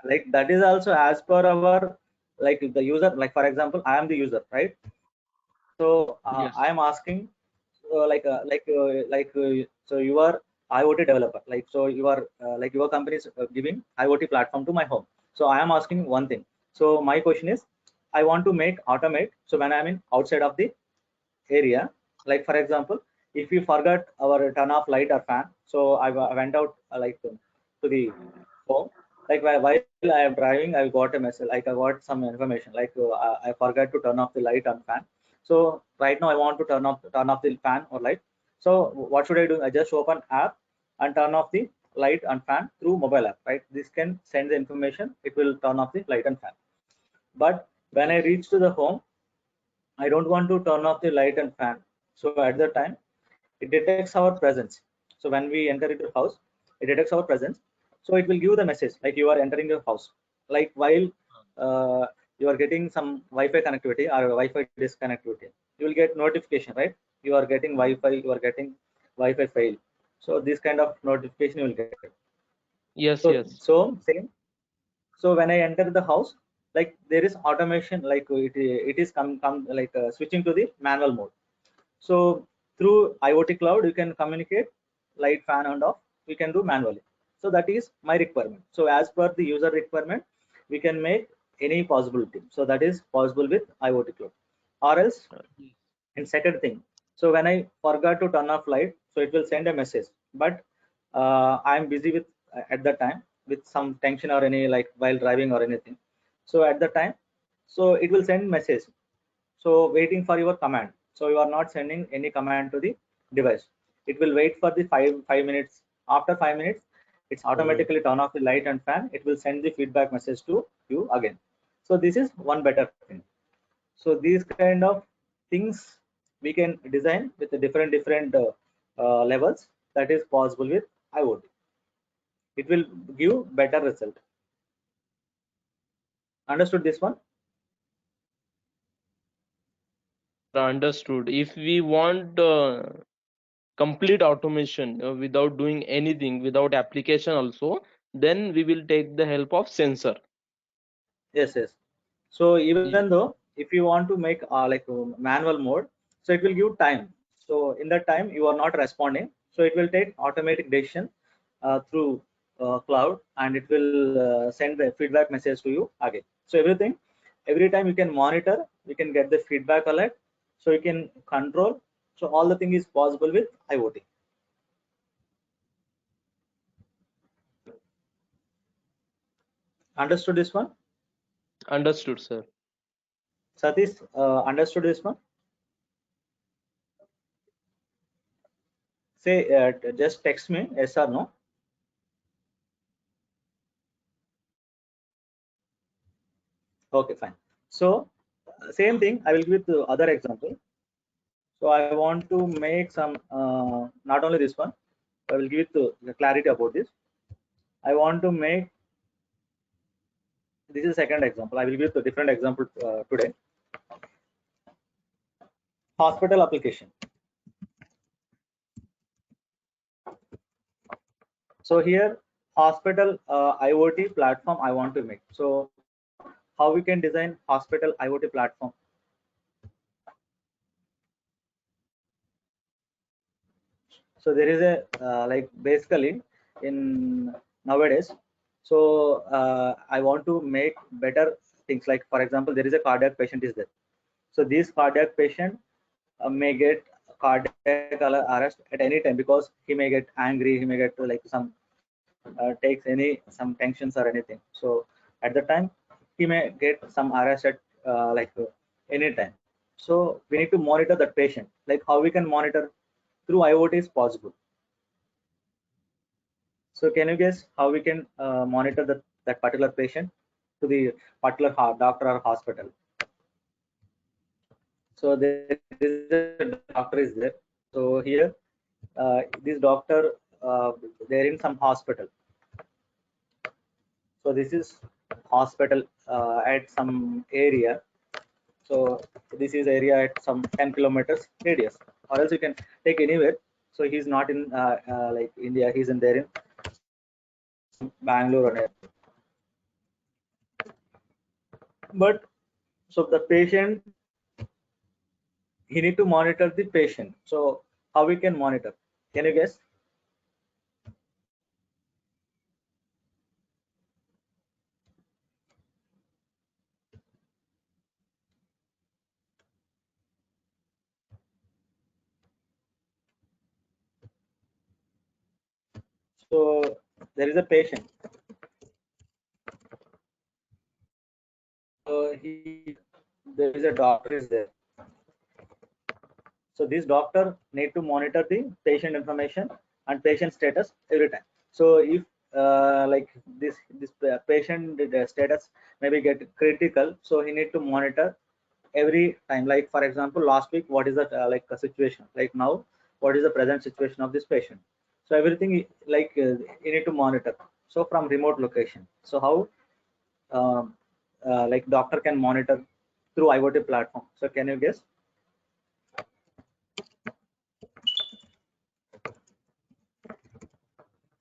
like that is also as per our like the user. Like for example, I am the user, right? So I Yes. am asking so you are IoT developer, like so you are like your company is giving IoT platform to my home. So I am asking one thing. So my question is, I want to make automate. So when I'm in outside of the area, like for example, if we forgot our turn off light or fan, so I went out to the home. like while I am driving, I got a message, like I got some information, like I forgot to turn off the light and fan. So right now I want to turn off the fan or light. So what should I do? I just open app and turn off the light and fan through mobile app, right? This can send the information. It will turn off the light and fan. But when I reach to the home, I don't want to turn off the light and fan. So at the time, it detects our presence. So when we enter into the house, it detects our presence. So it will give the message like you are entering the house. Like while you are getting some Wi-Fi connectivity or Wi-Fi disconnectivity, you will get notification, right? You are getting Wi-Fi, you are getting Wi-Fi fail. So this kind of notification you will get. Yes, So yes. so same. So when I enter the house, like there is automation, like it is come like switching to the manual mode. So through IoT cloud, you can communicate light, fan, and off. We can do manually. So that is my requirement. So as per the user requirement, we can make any possibility. So that is possible with IoT cloud. Or else, and second thing, so when I forgot to turn off light, so it will send a message. But I'm busy with at the time with some tension or any like while driving or anything. So at the time, so it will send message, so waiting for your command. So you are not sending any command to the device. It will wait for the five minutes. After 5 minutes, it's automatically turn off the light and fan. It will send the feedback message to you again. So this is one better thing. So these kind of things we can design with the different levels that is possible with IoT. It will give better result. Understood this one? Understood. If we want complete automation without doing anything, without application also, then we will take the help of sensor. Yes, yes. So even Ye- though if you want to make like manual mode, so it will give time. So in that time you are not responding. So it will take automatic decision through cloud, and it will send the feedback message to you again. So everything, every time you can monitor, you can get the feedback alert. So you can control. So all the thing is possible with IoT. Understood this one? Understood, sir. Satish, understood this one? Say, just text me yes or no. Okay, fine. So same thing, I will give the other example. So I want to make some, not only this one, I will give the clarity about this. I want to make, this is second example. I will give the different example today. Hospital application. So here, hospital IoT platform I want to make. So how we can design hospital IoT platform? So there is a like basically in nowadays, so I want to make better things, like for example there is a cardiac patient is there. So this cardiac patient may get cardiac arrest at any time, because he may get angry, he may get like some takes any some tensions or anything. So at the time he may get some arrest at like any time. So we need to monitor that patient. Like how we can monitor through IoT is possible. So can you guess how we can monitor that particular patient to the particular doctor or hospital? So there is a doctor is there. So here, this doctor, they're in some hospital. So this is hospital at some area. So this is area at some 10 kilometers radius, or else you can take anywhere. So he's not in like India. He's in there in Bangalore or anything. But so the patient, he need to monitor the patient. So how we can monitor? Can you guess? So there is a patient. there is a doctor is there. So this doctor need to monitor the patient information and patient status every time. So if like this patient status maybe get critical, so he need to monitor every time. Like for example, last week what is the like a situation, like now what is the present situation of this patient. So everything like you need to monitor. So from remote location. So how like doctor can monitor through IoT platform. So can you guess?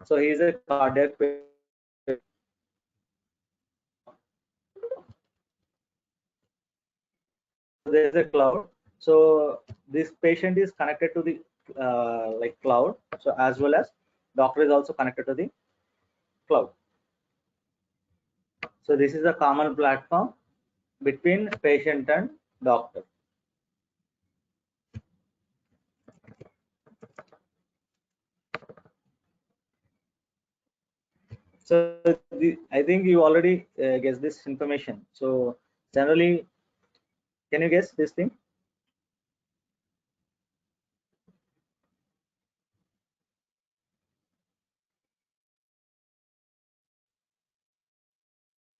So he is a cardiac patient. There is a cloud. So this patient is connected to the like cloud. So as well as doctor is also connected to the cloud. So this is a common platform between patient and doctor. So I think you already guessed this information. So generally, can you guess this thing?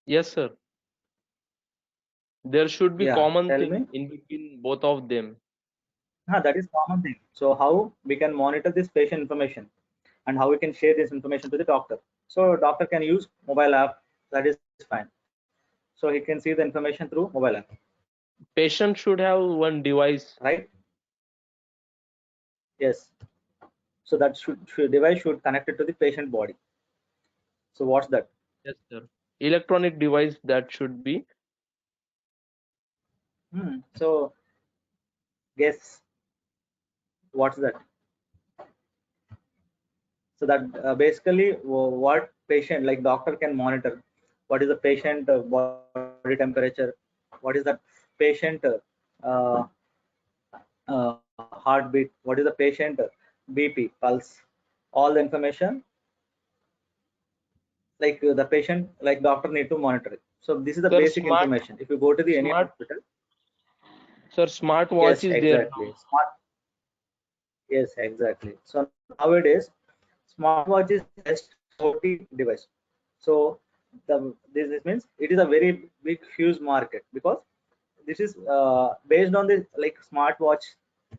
Yes, sir. There should be Yeah, common tell thing me. in between both of them. That is common thing. So how we can monitor this patient information and how we can share this information to the doctor. So doctor can use mobile app. That is fine. So he can see the information through mobile app, Patient should have one device. right? Yes. So that should device should connect it to the patient body. So what's that? Yes, sir. Electronic device that should be. So guess what's that? So that basically what patient like doctor can monitor. What is the patient body temperature? What is that patient heartbeat? What is the patient BP pulse? All the information like the patient like doctor need to monitor it. So this is the Sir, basic information. If you go to the any smart, hospital, sir, smartwatch yes, is there now. exactly. Yes, exactly. So nowadays, smartwatch is just OT device. So this means it is a very big, huge market because this is based on the like smartwatch.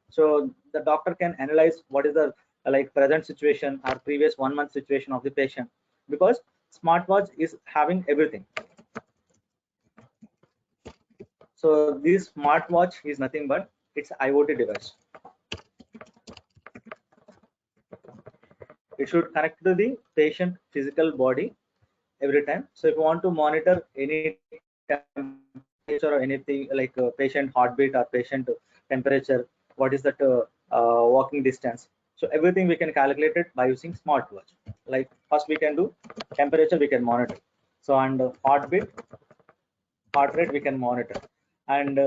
So the doctor can analyze what is the like present situation or previous 1 month situation of the patient because smartwatch is having everything. So this smartwatch is nothing but it's IoT device. It should connect to the patient physical body every time. So if you want to monitor any temperature or anything like patient heartbeat or patient temperature, what is that walking distance? So everything we can calculate it by using smartwatch. Like first we can do temperature, we can monitor. So and heartbeat, heart rate we can monitor. And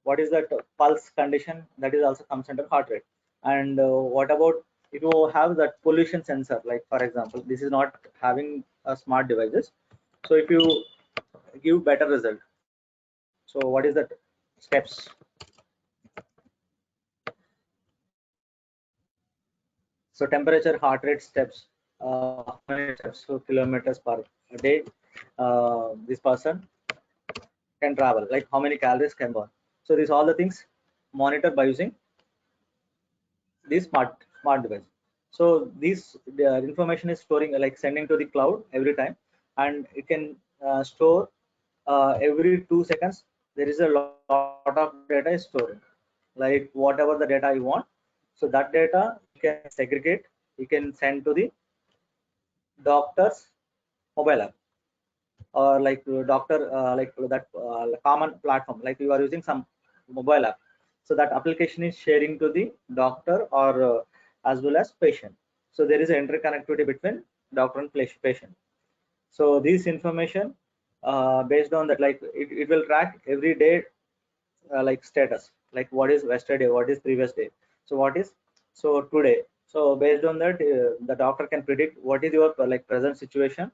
what is that pulse condition? That is also comes under heart rate. And what about if you have that pollution sensor? Like for example, this is not having a smart devices. So if you give better result, so what is that steps? So temperature, heart rate, steps, how many steps, so kilometers per day this person can travel, like how many calories can burn. So these all the things monitored by using this smart device. So this the information is storing like sending to the cloud every time, and it can store every 2 seconds. There is a lot of data is stored, like whatever the data you want. So that data you can segregate, you can send to the doctor's mobile app or like doctor like that common platform, like you are using some mobile app. So that application is sharing to the doctor or as well as patient. So there is an interconnectivity between doctor and patient. So this information based on that, like it will track every day like status, like what is yesterday, what is previous day, so what is so today. So based on that the doctor can predict what is your like present situation,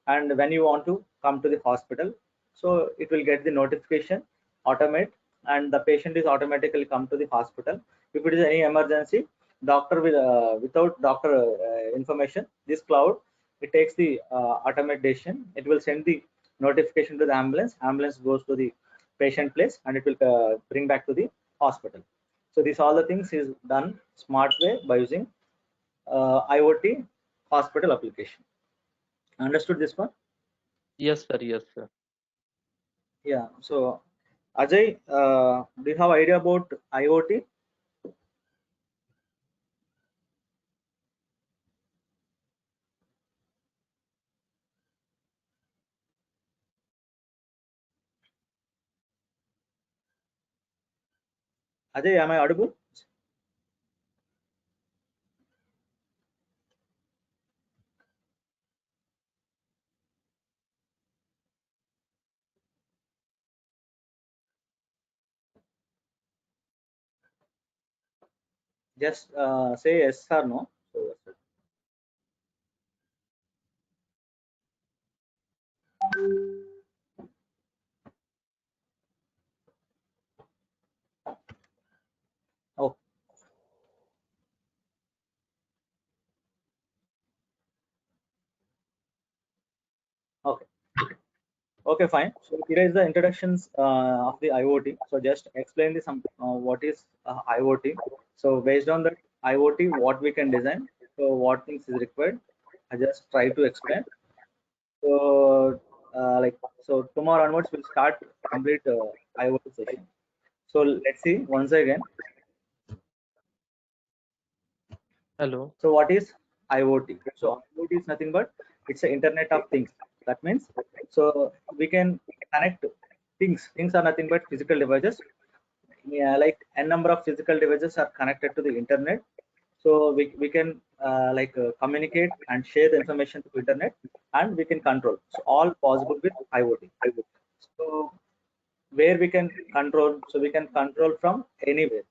and when you want to come to the hospital, so it will get the notification automate, and the patient is automatically come to the hospital. If it is any emergency, doctor will without doctor information, this cloud, it takes the automated decision. It will send the notification to the ambulance. Ambulance goes to the patient place and it will bring back to the hospital. So these all the things is done smart way by using IoT hospital application. Understood this one? Yes, sir. Yes, sir. Yeah. So Ajay, do you have idea about IoT? Ajay, am I audible? Just say yes or no. So, oh, okay. Okay, fine. So here is the introductions of the IoT. So just explain the some what is IoT. So based on that IoT, what we can design. So what things is required. I just try to explain. So like so tomorrow onwards we'll start complete IoT session. So let's see once again. Hello. So what is IoT? So IoT is nothing but it's the Internet of Things. That means so we can connect things. Things are nothing but physical devices. Yeah, like n number of physical devices are connected to the internet. So we can communicate and share the information to internet, and we can control. So all possible with IoT. So where we can control, so we can control from anywhere.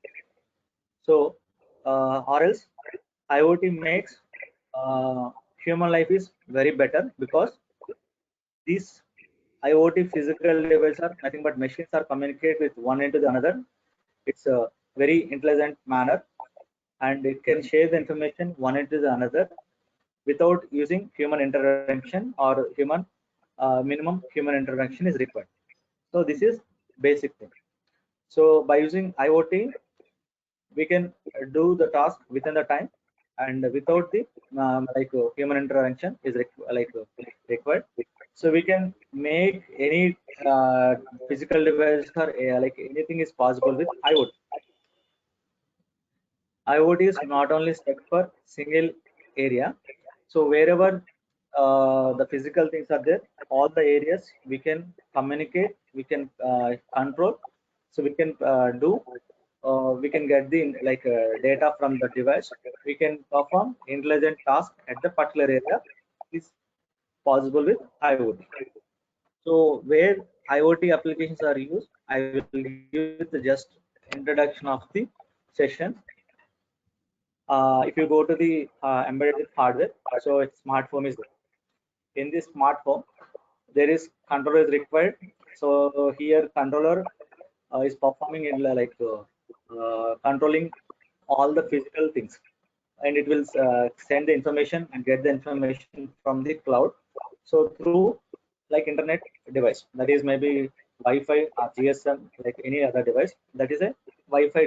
So or else IoT makes human life is very better because these IoT physical devices are nothing but machines are communicate with one into the another. It's a very intelligent manner and it can share the information one into the another without using human intervention or minimum human intervention is required. So this is basic thing. So by using IoT, we can do the task within the time and without the human intervention is required. So we can make any physical device or like anything is possible with IoT. IoT is not only set for single area. So wherever the physical things are there, all the areas we can communicate, we can control. So we can we can get the data from the device. We can perform intelligent task at the particular area. Is possible with IoT. So where IoT applications are used, I will give the just introduction of the session. If you go to the embedded hardware, so its smartphone is there. In this smartphone, there is controller is required. So here controller is performing in controlling all the physical things, and it will send the information and get the information from the cloud. So through like internet device, that is maybe Wi-Fi or GSM, like any other device, that is a Wi-Fi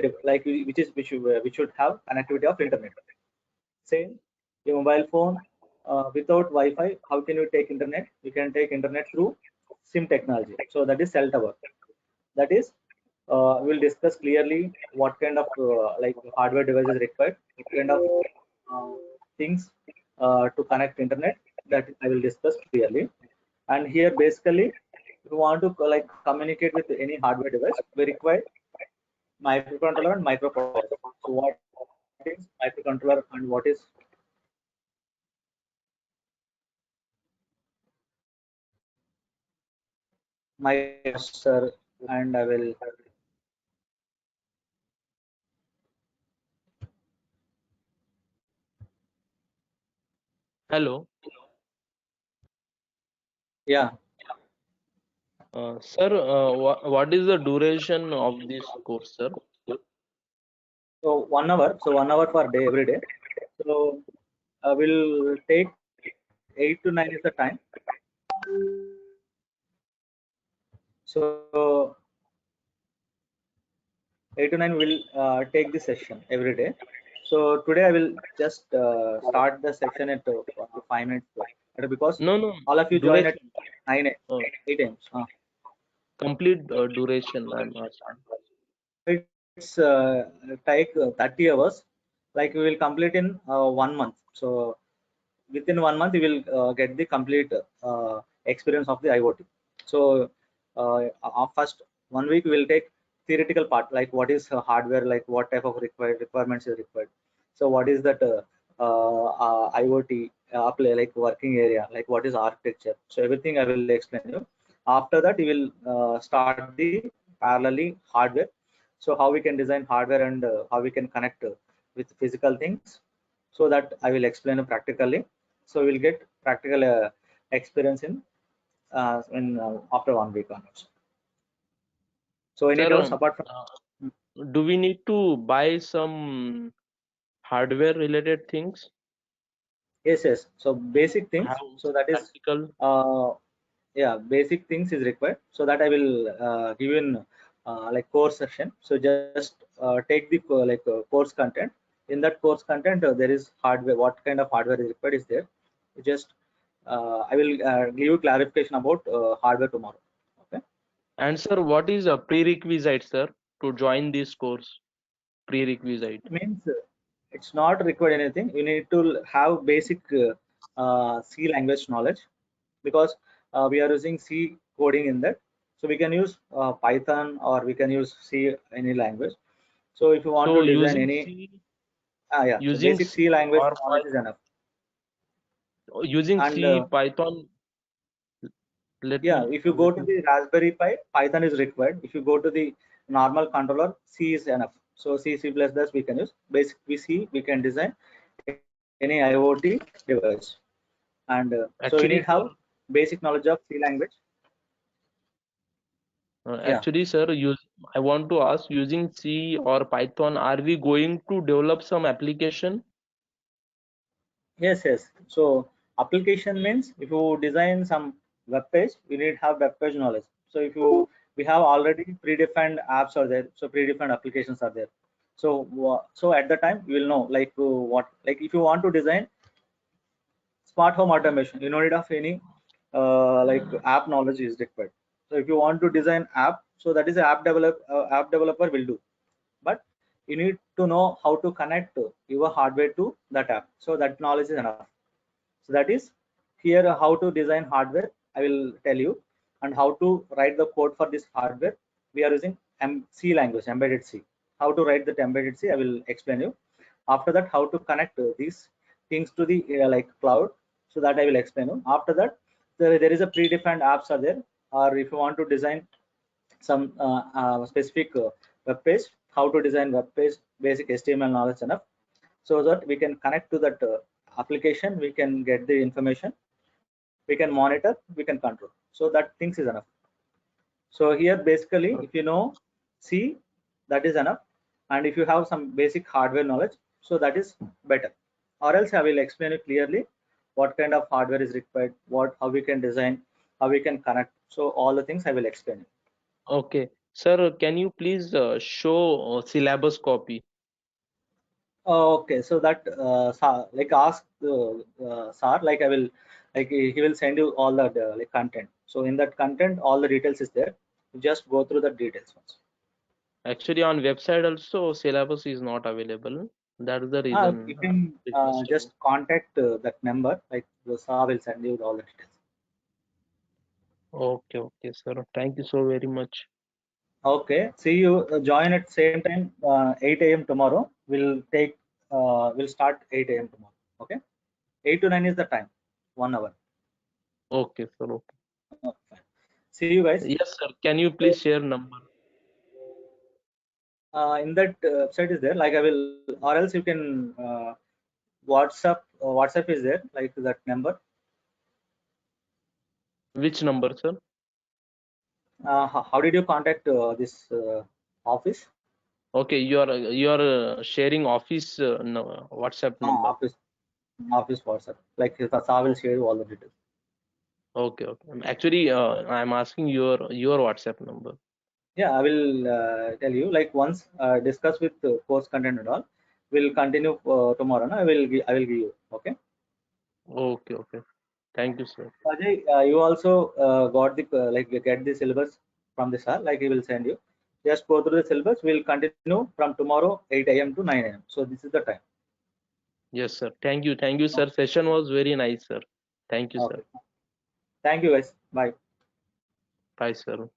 which should have connectivity of internet. Same, your mobile phone without Wi-Fi, how can you take internet? You can take internet through SIM technology. So that is cell tower. That is, we'll discuss clearly what kind of hardware device is required, what kind of uh, things to connect internet. That I will discuss clearly. And here, basically, if you want to communicate with any hardware device, we require microcontroller and microprocessor. So what is microcontroller and what is microprocessor? And I will, Hello. yeah. Sir, what is the duration of this course, sir? So 1 hour. So 1 hour per day every day. So we'll take 8 to 9 is the time. So 8 to 9 will take the session every day. So today I will just start the session at 5 minutes because No, no, all of you join at duration. 9 Uh, 8 a.m. complete duration, I'm asking. It's take 30 hours. Like we will complete in 1 month. So within 1 month you will get the complete experience of the IoT. So first 1 week we will take theoretical part, like what is hardware, like what type of requirements is required. So what is that IoT apply, like working area, like what is architecture. So everything I will explain you. After that you will start the parallelly hardware. So how we can design hardware and how we can connect with physical things. So that I will explain practically. So we'll get practical experience in after 1 week onwards. So any Sir, doubts apart from? do we need to buy some hardware related things? Yes, yes. So basic How things. So that is practical? uh, yeah, basic things is required. So that I will give in like course session. So just take the course content. In that course content, there is hardware. What kind of hardware is required is there. Just I will give you clarification about hardware tomorrow. Okay. And sir, what is a prerequisite, sir, to join this course? Prerequisite. Means it's not required anything. You need to have basic C language knowledge because we are using C coding in that. So we can use Python or we can use C any language. So if you want to So design any, yeah, so using basic C C language or knowledge is enough. using And C, Python, let yeah, me if you go let to me the Raspberry Pi, Python is required. If you go to the normal controller, C is enough. So C, C++ we can use. Basic C, we can design any IoT device. And so you need actually have sir, basic knowledge of C language. Yeah. actually sir, I want to ask, using C or Python, are we going to develop some application? Yes, yes. So application means if you design some web page, you need have web page knowledge. So if you we have already predefined apps are there, so predefined applications are there. So so at the time you will know like what, like if you want to design smart home automation, you no need of any like app knowledge is required. So if you want to design app, so that is a app developer will do. But you need to know how to connect your hardware to that app. So that knowledge is enough. So that is here how to design hardware. I will tell you, and how to write the code for this hardware. We are using C language, embedded C. How to write that embedded C, I will explain you. After that, how to connect these things to the like cloud. So that I will explain you. After that, there is a predefined apps are there. Or if you want to design some specific web page, how to design web page, basic HTML knowledge enough, so that we can connect to that application, we can get the information, we can monitor, we can control. So that things is enough. So here basically if you know C, that is enough. And if you have some basic hardware knowledge, so that is better. Or else I will explain it clearly what kind of hardware is required, what how we can design, how we can connect. So all the things I will explain. Okay, sir, can you please show syllabus copy? Okay, so that like ask Sir, like I will, like he will send you all that like content. So in that content, all the details is there. You just go through the details once. Actually, on website also syllabus is not available. That is the You reason can requesting. just contact that number. Like the Sir will send you all the details. Okay, okay, sir. Thank you so very much. Okay, see you. Join at same time 8 a.m. tomorrow. We'll start 8 a.m. tomorrow. Okay, 8 to 9 is the time. 1 hour. Okay, sir. Okay. Fine. See you guys. Yes, sir. Can you please share number? In that website is there, like I will, or else you can WhatsApp is there, like that number. Which number, sir? How did you contact this office? Okay, you are sharing office WhatsApp number. Office WhatsApp. Like Sir will Oh, share you all the details. okay, okay. Actually, I'm asking your WhatsApp number. Yeah, I will tell you. Like once discuss with course content and all. We'll continue tomorrow. No? I will give you. Okay. Okay, okay. Thank you, sir. Ajay, you also got the like you get the syllabus from the sir. Like he will send you. Just go through the syllabus. We'll continue from tomorrow 8 a.m. to 9 a.m. So this is the time. Yes, sir. Thank you, sir. Session was very nice, sir. Thank you, sir. Okay. Thank you guys. Bye. Bye, sir.